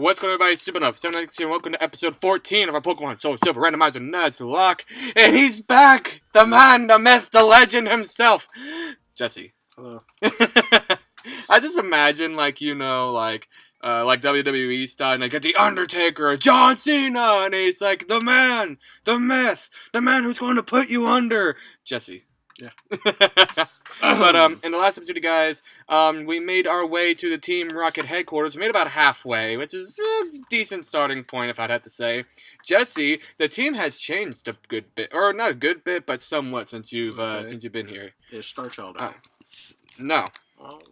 What's going on, everybody? Stupid enough. 796 and welcome to episode 14 of our Pokemon Soul Silver Randomizer Nuzlocke. And he's back! The man, the myth, the legend himself! Jesse. Hello. I just imagine, like WWE style, and I get the Undertaker, John Cena, and he's like, the man, the myth, the man who's going to put you under. Jesse. Yeah. But in the last episode, you guys, we made our way to the Team Rocket headquarters. We made about halfway, which is a decent starting point, if I'd have to say. Jesse, the team has changed a good bit, or not a good bit, but somewhat since you've been here. Is Star Child out? No. Well,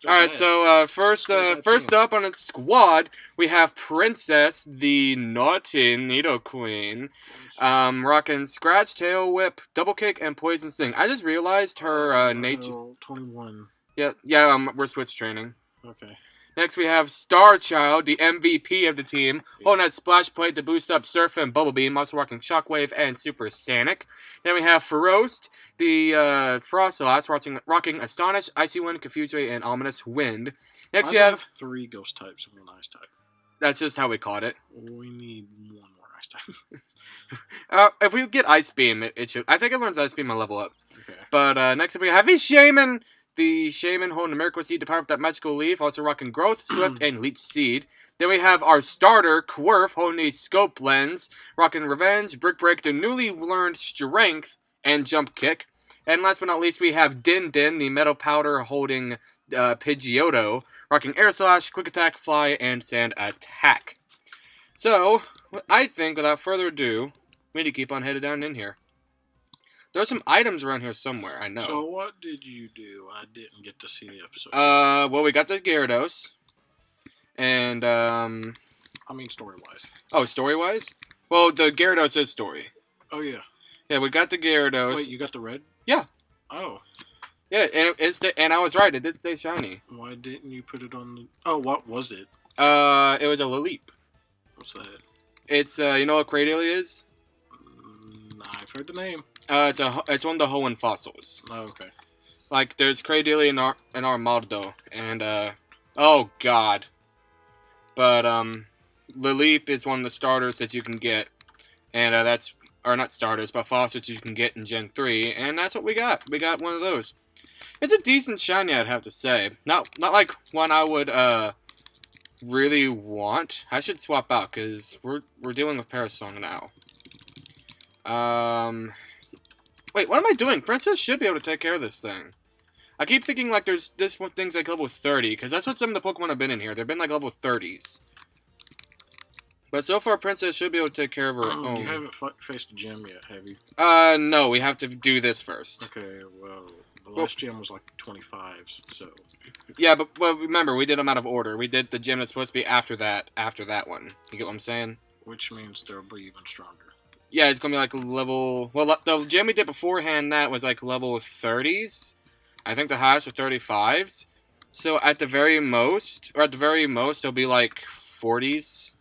Alright, so first up on its squad, we have Princess, the naughty Nidoqueen, rocking Scratch, Tail Whip, Double Kick, and Poison Sting. I just realized her nature. 21. Yeah, we're switch training. Okay. Next, we have Star Child, the MVP of the team, holding that Splash Plate to boost up Surf and Bubble Beam, also rocking Shockwave and Super Sanic. Then we have Ferost, the Frostless, rocking Astonish, Icy Wind, Confuse Ray, and Ominous Wind. Next, you have 3 ghost types and 1 ice type. That's just how we caught it. We need 1 more ice type. If we get Ice Beam, it should. I think it learns Ice Beam on level up. Okay. But next up, we have Shaman. The Shaman holding the Miracle Seed to power up that Magical Leaf, also rocking Growth, Swift, and Leech Seed. Then we have our starter, Quirf, holding the Scope Lens, rocking Revenge, Brick Break, the newly learned Strength, and Jump Kick. And last but not least, we have Din Din, the Metal Powder holding Pidgeotto, rocking Air Slash, Quick Attack, Fly, and Sand Attack. So, I think, without further ado, we need to keep on headed down in here. There's some items around here somewhere, I know. So what did you do? I didn't get to see the episode. Well, we got the Gyarados. And, I mean story-wise. Oh, story-wise? Well, the Gyarados is story. Oh, yeah. Yeah, we got the Gyarados. Wait, you got the red? Yeah. Oh. Yeah, and I was right, it did stay shiny. Why didn't you put it on the... Oh, what was it? It was a Laleep. What's that? It's, you know what Cradily is? I've heard the name. It's one of the Hoenn fossils. Oh, okay. Like, there's Cradily and Armaldo, and, oh god. But, Laleep is one of the starters that you can get, and, or not starters, but fossils you can get in Gen 3, and that's what we got. We got one of those. It's a decent shiny, I'd have to say. Not like one I would, really want. I should swap out, because we're dealing with Parasong now. Wait, what am I doing? Princess should be able to take care of this thing. I keep thinking, like, this thing's, like, level 30, because that's what some of the Pokemon have been in here. They've been, like, level 30s. But so far, Princess should be able to take care of her own. You haven't faced a gym yet, have you? No, we have to do this first. Okay, well, the last gym was, like, 25s, so... Yeah, but remember, we did them out of order. We did the gym that's supposed to be after that one. You get what I'm saying? Which means they'll be even stronger. Yeah, it's gonna be like level... Well, the gym we did beforehand, that was like level 30s. I think the highest were 35s. So at the very most, it'll be like 40s.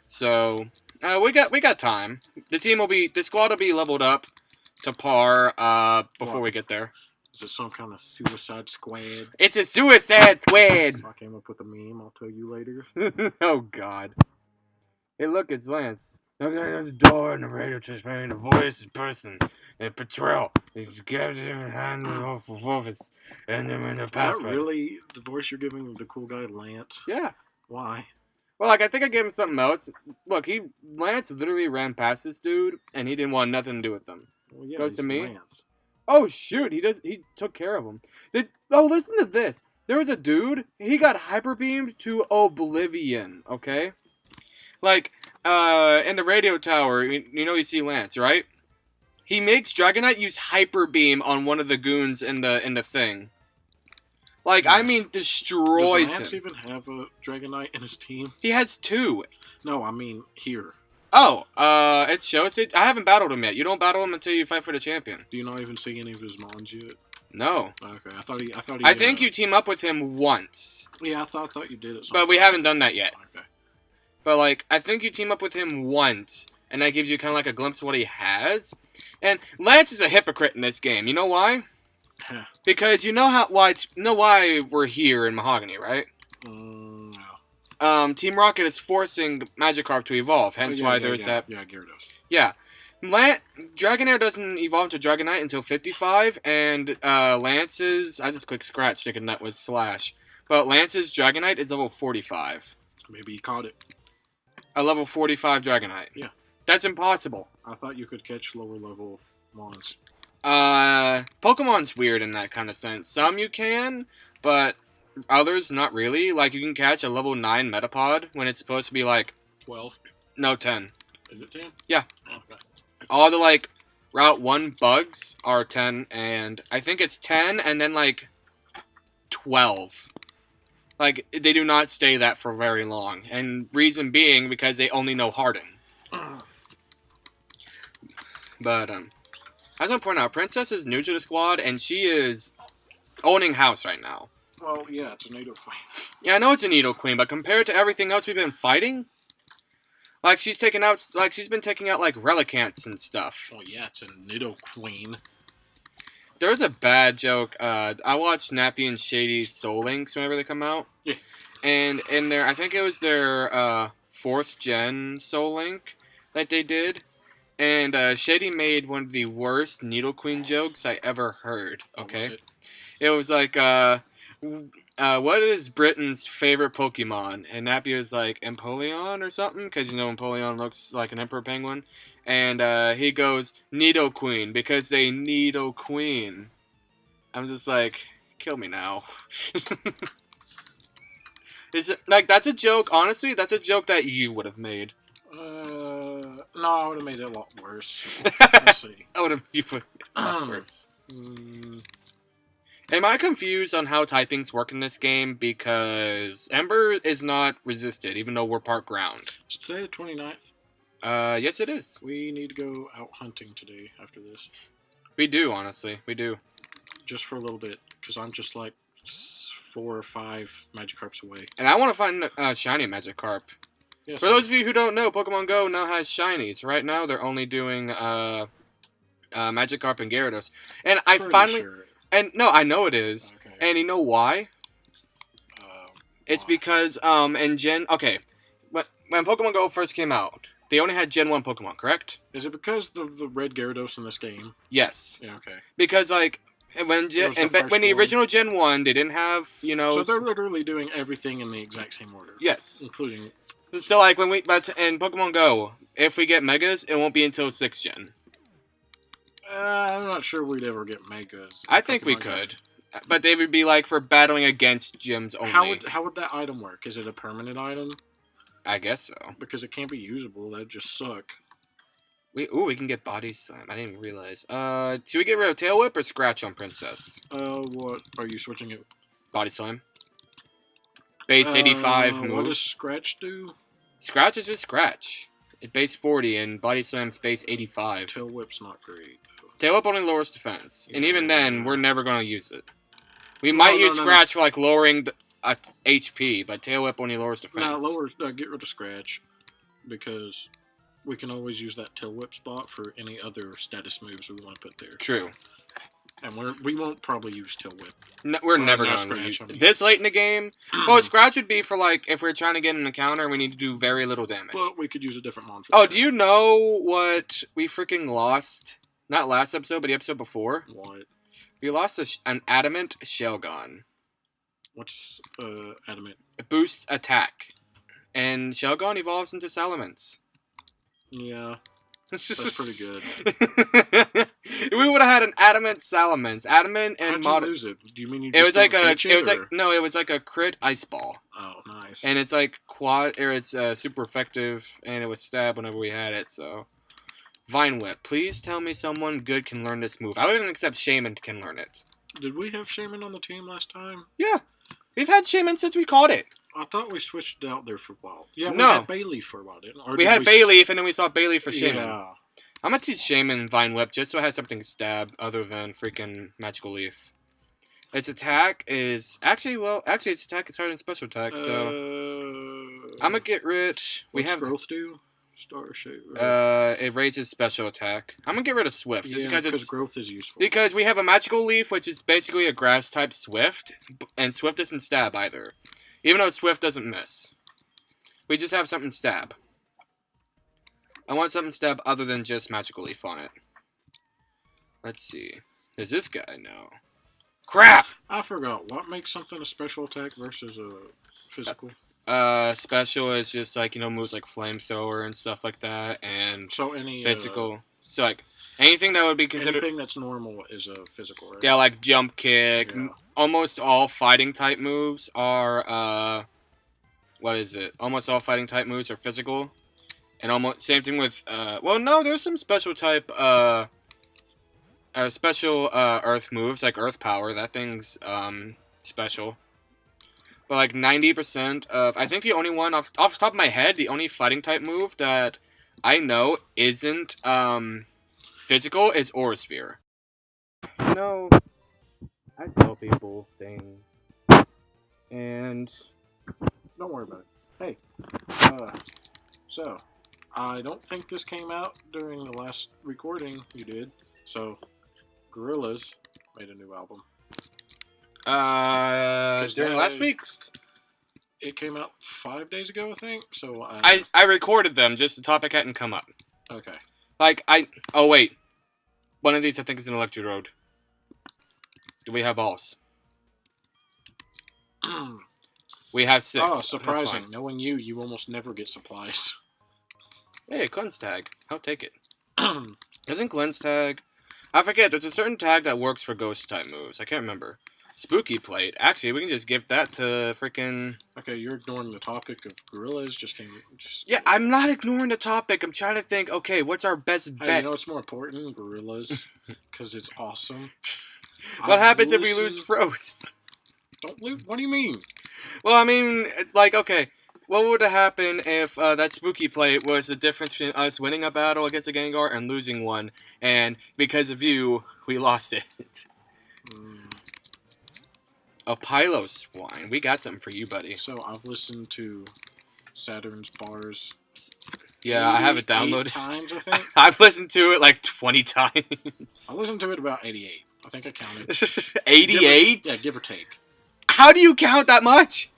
So, we got time. The squad will be leveled up to par, before we get there. Is it some kind of suicide squad? It's a suicide squad! I came up with a meme, I'll tell you later. Oh god. Hey look, it's Lance. Looking at the door and the radio transmitting the voice in person. And Patrol. He grabs him and hands him off of office. And them in the password. Is that really the voice you're giving the cool guy Lance? Yeah. Why? Well, like, I think I gave him something else. Look, Lance literally ran past this dude, and he didn't want nothing to do with them. Well, yeah, Goes to me. Lance. Oh, shoot, he took care of him. Listen to this. There was a dude, he got hyper beamed to oblivion, okay? Like, in the radio tower, you know you see Lance, right? He makes Dragonite use Hyper Beam on one of the goons in the thing. Like, yes. I mean, destroys him. Does Lance even have a Dragonite in his team? He has 2. No, I mean, here. Oh, it shows it. I haven't battled him yet. You don't battle him until you fight for the champion. Do you not even see any of his mons yet? No. Okay, I thought he. I think you team up with him once. Yeah, I thought you did it. But we haven't done that yet. Okay. But, like, I think you team up with him once, and that gives you kind of like a glimpse of what he has. And Lance is a hypocrite in this game. You know why? Because you know why we're here in Mahogany, right? No. Team Rocket is forcing Magikarp to evolve. Hence why there's that. Yeah, Gyarados. Yeah. Dragonair doesn't evolve to Dragonite until 55, and Lance's... I just quick scratch thinking that was Slash. But Lance's Dragonite is level 45. Maybe he caught it. A level 45 Dragonite. Yeah. That's impossible. I thought you could catch lower level mons. Pokemon's weird in that kind of sense. Some you can, but others not really. Like, you can catch a level 9 Metapod when it's supposed to be like... 12? No, 10. Is it 10? Yeah. Oh, okay. All the, like, Route 1 bugs are 10, and I think it's 10 and then, like, 12. Like, they do not stay that for very long. And reason being, because they only know Harden. But, I just want to point out, Princess is new to the squad, and she is owning house right now. Well, yeah, it's a Nido Queen. Yeah, I know it's a Needle Queen, but compared to everything else we've been fighting... Like, she's been taking out, like, Relicants and stuff. Oh, yeah, it's a Nido Queen. There was a bad joke. I watched Snappy and Shady's Soul Links whenever they come out. Yeah. And in their, I think it was their 4th gen Soul Link that they did. And Shady made one of the worst Needle Queen jokes I ever heard. Okay. What was it? It was like, what is Britain's favorite Pokemon? And Nappy was like, Empoleon or something? Because, you know, Empoleon looks like an Emperor Penguin. And he goes, Nidoqueen, because they Nidoqueen. I'm just like, kill me now. Is it, like, that's a joke, honestly, that's a joke that you would have made. No, I would have made it a lot worse. Let's see. I would have made it a lot worse. Am I confused on how typings work in this game? Because Ember is not resisted, even though we're part ground. Is today the 29th? Yes it is. We need to go out hunting today after this. We do, honestly. We do. Just for a little bit, because I'm just like 4 or 5 Magikarps away. And I want to find a shiny Magikarp. Yes, For those of you who don't know, Pokemon Go now has shinies. Right now, they're only doing Magikarp and Gyarados. And I finally... Sure. And no, I know it is. Okay. And you know why? It's Why? because, in Gen... Okay, when Pokemon Go first came out, they only had Gen 1 Pokemon, correct? Is it because of the red Gyarados in this game? Yes. Yeah, okay. Because, like, when the original Gen 1, they didn't have, you know... So they're literally doing everything in the exact same order. Yes. Including... So, like, when we... But in Pokemon Go, if we get Megas, it won't be until 6th Gen. I'm not sure we'd ever get Megas. I think we could. But they would be, like, for battling against gyms only. How would that item work? Is it a permanent item? I guess so. Because it can't be usable. That'd just suck. We can get Body Slam. I didn't even realize. Should we get rid of Tail Whip or Scratch on Princess? What? Are you switching it? Body Slam. Base 85 move. What does Scratch do? Scratch is just Scratch. It base 40 and Body Slam's base 85. Tail Whip's not great, though. Tail Whip only lowers defense. And even then, we're never going to use it. We No, might no, use no, Scratch for, like, lowering the, HP, but Tail Whip only lowers defense. Get rid of Scratch. Because we can always use that Tail Whip spot for any other status moves we want to put there. True. And we won't probably use Tail Whip. No, we're never going to use it. This late in the game, well, Scratch would be for, like, if we're trying to get an encounter and we need to do very little damage. But we could use a different mon for Oh, that. do you know what we freaking lost? Not last episode, but the episode before? What? We lost an Adamant Shelgon. What's Adamant? It boosts attack. And Shelgon evolves into Salamence. Yeah. That's pretty good. We would have had an Adamant Salamence. Adamant and How'd you lose it? Do you mean you it just was like didn't catch it, or? it was like a crit ice ball. Oh, nice. And it's like it's super effective, and it was stab whenever we had it, so. Vine Whip. Please tell me someone good can learn this move. I would even accept Shaman can learn it. Did we have Shaman on the team last time? Yeah. We've had Shaman since we caught it. I thought we switched it out there for a while. Yeah, we No. had Bayleaf for a while, didn't we? We had Bayleaf, and then we saw Bayleaf for Shaman. Yeah. I'm gonna teach Shaman Vine Whip just so it has something to stab other than freaking Magical Leaf. Its attack is... Actually, its attack is higher than special attack, so... I'm gonna get rid... What's Growth do? Star Shape. It raises special attack. I'm gonna get rid of Swift. Just because Growth is useful. Because we have a Magical Leaf, which is basically a Grass-type Swift, and Swift doesn't stab either. Even though Swift doesn't miss. We just have something stab. I want something stab other than just Magical Leaf on it. Let's see. Does this guy know? Crap! I forgot. What makes something a special attack versus a physical? Special is just like, moves like Flamethrower and stuff like that, and So any physical. So like anything that would be considered. anything that's normal is a physical, right? Yeah, like jump kick. Yeah. Almost all fighting type moves are what is it? Almost all fighting type moves are physical, and almost same thing with well, no, there's some special type special Earth moves like Earth Power. That thing's special. But like 90% of, I think the only one off the top of my head, the only fighting type move that I know isn't physical is Aura Sphere. No, I tell people things, and Don't worry about it. Hey, so I don't think this came out during the last recording you did. So, Gorillaz made a new album. during last week's, it came out 5 days ago, I think. So I recorded them. Just the topic hadn't come up. Okay. Like oh wait, one of these I think is an Electrode. Do we have balls? We have 6. Oh, surprising. Knowing you, you almost never get supplies. Hey, Cleanse Tag. I'll take it. Doesn't Cleanse Tag... I forget, there's a certain tag that works for Ghost-type moves. I can't remember. Spooky Plate. Actually, we can just give that to freaking... Okay, you're ignoring the topic of Gorillaz. Yeah, I'm not ignoring the topic. I'm trying to think, okay, what's our best bet? Hey, you know what's more important? Gorillaz. Because it's awesome. What happens if we lose Frost? Don't lose? What do you mean? Well, I mean, like, okay... What would have happened if that Spooky Plate was the difference between us winning a battle against a Gengar and losing one, and because of you, we lost it? A Piloswine. We got something for you, buddy. So, I've listened to Saturn's Bars. Yeah, I have it downloaded. 8 times, I think. I've listened to it like 20 times. I listened to it about 88. I think I counted. 88? Yeah, give or take. How do you count that much?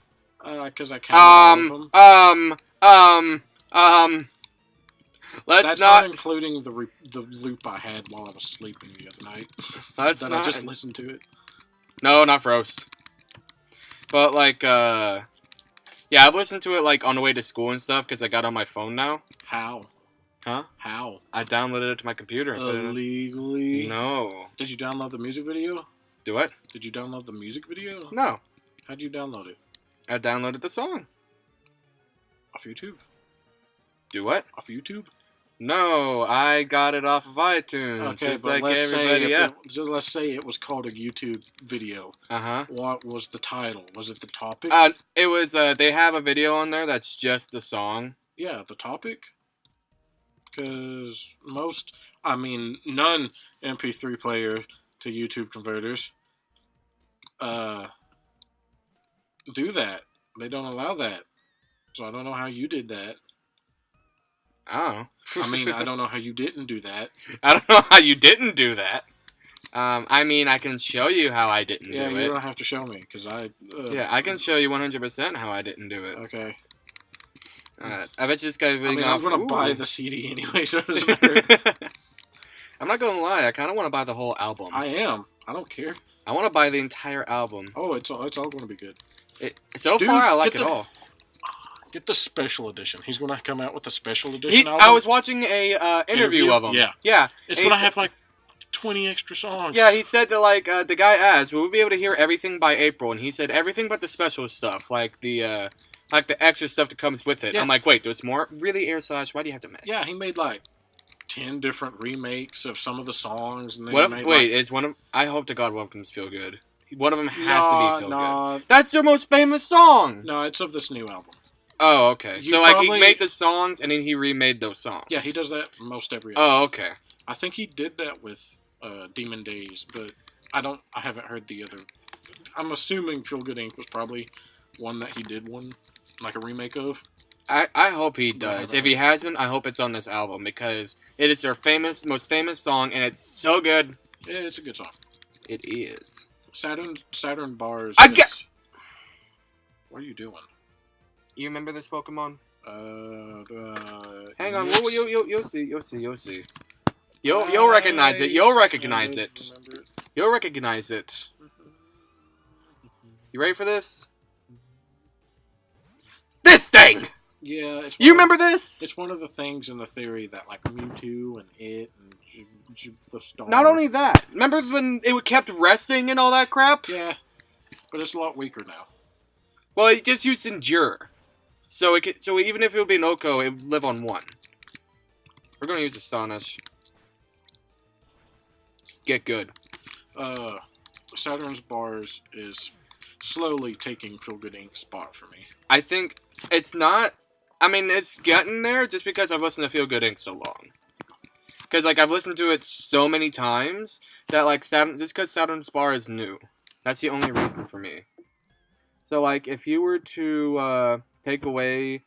Because I counted all of them. That's not including the loop I had while I was sleeping the other night. I just listened to it. No, not Frost. But like, yeah, I've listened to it like on the way to school and stuff because I got it on my phone now. How? Huh? How? I downloaded it to my computer. Illegally? No. Did you download the music video? Do what? Did you download the music video? No. How'd you download it? I downloaded the song. Off YouTube? Do what? Off YouTube? No, I got it off of iTunes. Okay, just but like let's everybody else. let's say it was called a YouTube video. Uh-huh. What was the title? Was it the topic? It was, they have a video on there that's just the song. Yeah, the topic? Because none MP3 player to YouTube converters do that. They don't allow that. So I don't know how you did that. I don't know. I don't know how you didn't do that. I don't know how you didn't do that. I can show you how I didn't do it. Yeah, you don't have to show me, because yeah, I can show you 100% how I didn't do it. Okay. I bet you this guy's reading off... I'm going to buy the CD anyway, so it doesn't matter. I'm not going to lie, I kind of want to buy the whole album. I am. I don't care. I want to buy the entire album. Oh, it's all going to be good. So far, I like it all. Get the special edition. He's going to come out with a special edition album. I was watching a interview of him. Yeah. Yeah. It's going to have like 20 extra songs. Yeah, he said that, like, the guy asked, will we be able to hear everything by April? And he said everything but the special stuff, like the extra stuff that comes with it. Yeah. I'm like, wait, there's more? Really, Air Slash? Why do you have to mess? Yeah, he made like 10 different remakes of some of the songs. And then is one of... I hope to God one of them feel good. One of them has to be feel good. That's their most famous song! No, it's of this new album. Oh, okay. So, like, he made the songs, and then he remade those songs. Yeah, he does that most every album. Oh, okay. I think he did that with Demon Days, but I haven't heard the other. I'm assuming Feel Good Inc. was probably one that he did like a remake of. I hope he does. If he hasn't, I hope it's on this album, because it is their most famous song, and it's so good. Yeah, it's a good song. It is. Saturn Bars. What are you doing? You remember this Pokemon? Hang on, you'll see. You'll recognize it. You'll recognize it. You'll recognize it. You ready for this? This thing! Yeah, you remember this? It's one of the things in the theory that, like, Mewtwo and it and the Star... Not only that. Remember when it kept resting and all that crap? Yeah, but it's a lot weaker now. Well, it just used Endure. So even if it would be an Oko, it would live on 1. We're going to use Astonish. Get good. Saturn's Bars is slowly taking Feel Good Inc.'s spot for me. I think it's not... I mean, it's getting there just because I've listened to Feel Good Inc. so long. Because, like, I've listened to it so many times that, like, just because Saturn's Bar is new. That's the only reason for me. So, like, if you were to take away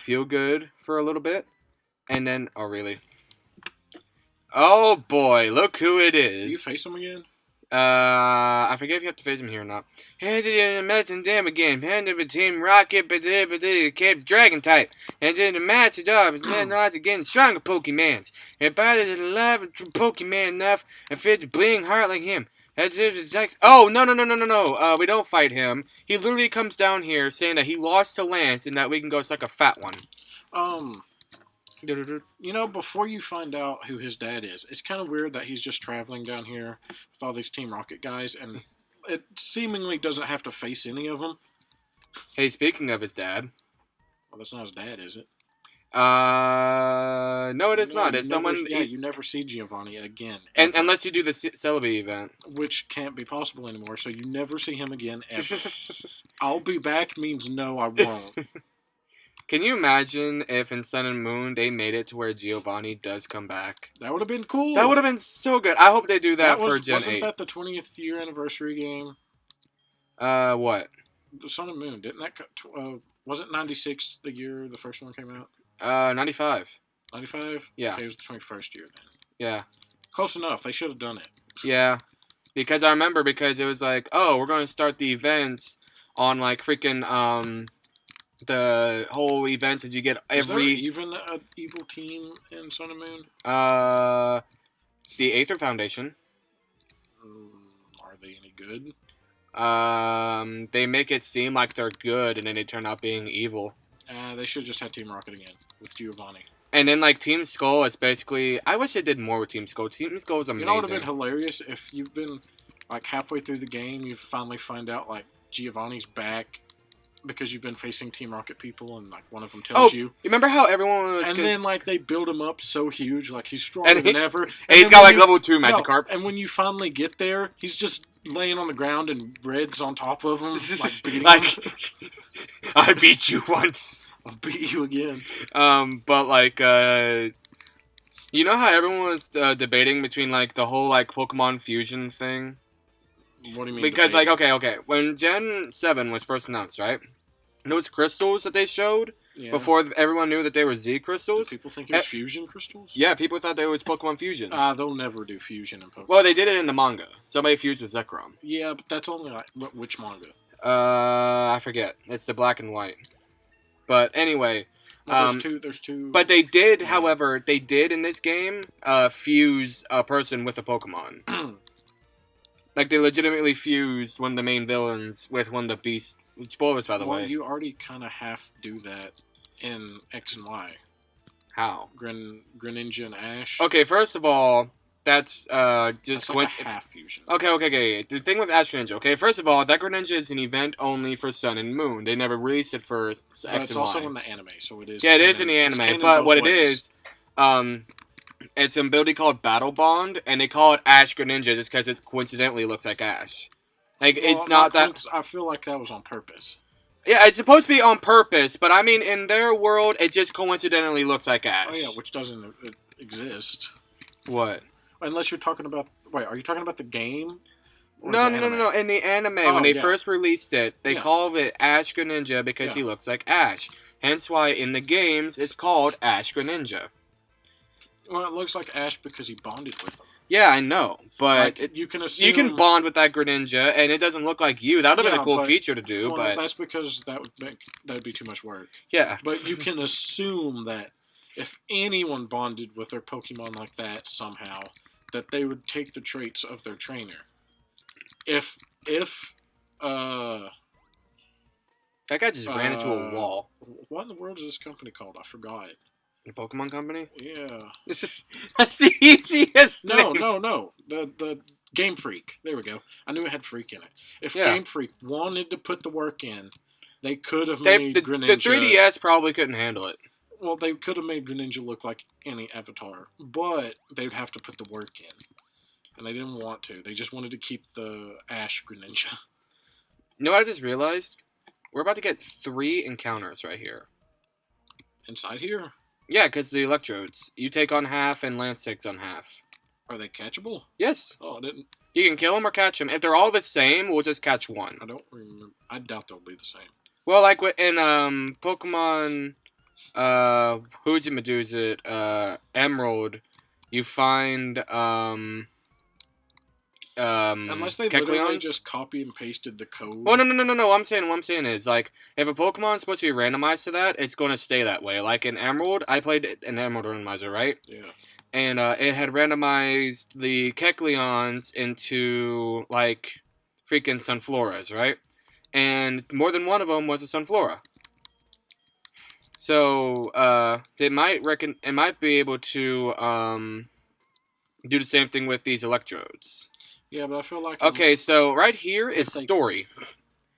Feel Good for a little bit, and then... Oh, really? Oh, boy. Look who it is. Do you face him again? I forget if you have to face him here or not. Handed in the match and damn again. Handed with Team Rocket, but they kept Dragon type. And then the match it up, and then odds again stronger Pokemans. And by the alive Pokemon enough, and fit the bleeding heart like him. Oh, no. We don't fight him. He literally comes down here saying that he lost to Lance and that we can go suck a fat one. You know, before you find out who his dad is, it's kind of weird that he's just traveling down here with all these Team Rocket guys, and it seemingly doesn't have to face any of them. Hey, speaking of his dad. Well, that's not his dad, is it? No, it is not. It's someone... Yeah, you never see Giovanni again. And unless you do the Celebi event. Which can't be possible anymore, so you never see him again, ever. I'll be back means no, I won't. Can you imagine if in Sun and Moon they made it to where Giovanni does come back? That would have been cool. That would have been so good. I hope they do that for Gen 8. Wasn't that the 20th year anniversary game? What? The Sun and Moon. Didn't that... wasn't 96 the year the first one came out? 95. 95? Yeah. Okay, it was the 21st year then. Yeah. Close enough. They should have done it. Yeah. Because I remember because it was like, oh, we're going to start the events on like freaking, the whole events that you get every... Is there even an evil team in Sun and Moon? The Aether Foundation. Are they any good? They make it seem like they're good, and then they turn out being evil. They should just have Team Rocket again, with Giovanni. And then, like, Team Skull, it's basically... I wish they did more with Team Skull. Team Skull is amazing. You know what would have been hilarious? If you've been, like, halfway through the game, you finally find out, like, Giovanni's back... Because you've been facing Team Rocket people, and like one of them tells you. Remember how everyone was? And then like they build him up so huge, like he's stronger than ever. And he's got like level 2 Magikarps. And when you finally get there, he's just laying on the ground and Red's on top of him, like beating him. I beat you once. I'll beat you again. But like, you know how everyone was debating between like the whole like Pokemon fusion thing. What do you mean? Because, like, okay. When Gen 7 was first announced, right? Those crystals that they showed before everyone knew that they were Z crystals. Do people think it was fusion crystals? Yeah, people thought they was Pokemon fusion. They'll never do fusion in Pokemon. Well, they did it in the manga. Somebody fused with Zekrom. Yeah, but that's only like which manga? I forget. It's the black and white. But anyway, no, there's two. But they did, however, they did in this game fuse a person with a Pokemon. Like, they legitimately fused one of the main villains with one of the beasts. Spoilers, by the way. Well, you already kind of half do that in X and Y. How? Greninja and Ash. Okay, first of all, that's just... like a half fusion. Okay. The thing with Ash Greninja, okay, first of all, that Greninja is an event only for Sun and Moon. They never released it for X and Y. But it's also in the anime, so it is... Yeah, it is in the anime, but what it is... It's an ability called Battle Bond, and they call it Ash Greninja just because it coincidentally looks like Ash. Like, well, it's not that... I feel like that was on purpose. Yeah, it's supposed to be on purpose, but I mean, in their world, it just coincidentally looks like Ash. Oh, yeah, which doesn't exist. What? Unless you're talking about... Wait, are you talking about the game? No. In the anime, when they first released it, they called it Ash Greninja because he looks like Ash. Hence why, in the games, it's called Ash Greninja. Well, it looks like Ash because he bonded with him. Yeah, I know, but like, you can bond with that Greninja, and it doesn't look like you. That would have been a cool feature to do, but that's because that would be too much work. Yeah, but you can assume that if anyone bonded with their Pokemon like that somehow, that they would take the traits of their trainer. If that guy just ran into a wall. What in the world is this company called? I forgot. The Pokemon Company? Yeah. That's the easiest name. No. The Game Freak. There we go. I knew it had Freak in it. If Game Freak wanted to put the work in, they could have made Greninja... The 3DS probably couldn't handle it. Well, they could have made Greninja look like any avatar, but they'd have to put the work in. And they didn't want to. They just wanted to keep the Ash Greninja. You know what I just realized? We're about to get 3 encounters right here. Inside here? Yeah, because the electrodes. You take on half and Lance takes on half. Are they catchable? Yes. Oh, I didn't... You can kill them or catch them. If they're all the same, we'll just catch one. I don't remember. I doubt they'll be the same. Well, like in Pokemon... who's it, Medusa? Emerald, you find unless they literally just copy and pasted the code. Oh no. What I'm saying is, like, if a Pokemon's supposed to be randomized to that, it's going to stay that way. Like in Emerald, I played an Emerald Randomizer, right? Yeah. And it had randomized the Kecleons into like freaking Sunfloras, right? And more than one of them was a Sunflora. So it might be able to do the same thing with these electrodes. Yeah, but I feel like... Okay, so right here is story.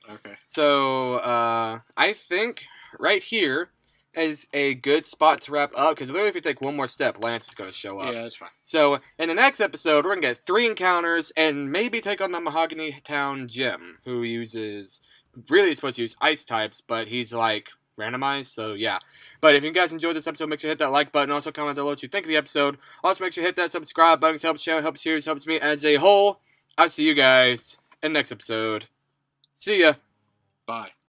Okay. So I think right here is a good spot to wrap up, because literally if you take one more step, Lance is going to show up. Yeah, that's fine. So in the next episode, we're going to get 3 encounters and maybe take on the Mahogany Town Gym, who uses... Really he's supposed to use ice types, but he's like... randomized, so yeah. But if you guys enjoyed this episode, make sure to hit that like button. Also comment down below what you think of the episode. Also make sure to hit that subscribe button. It helps the channel, helps series, helps me as a whole. I'll see you guys in the next episode. See ya. Bye.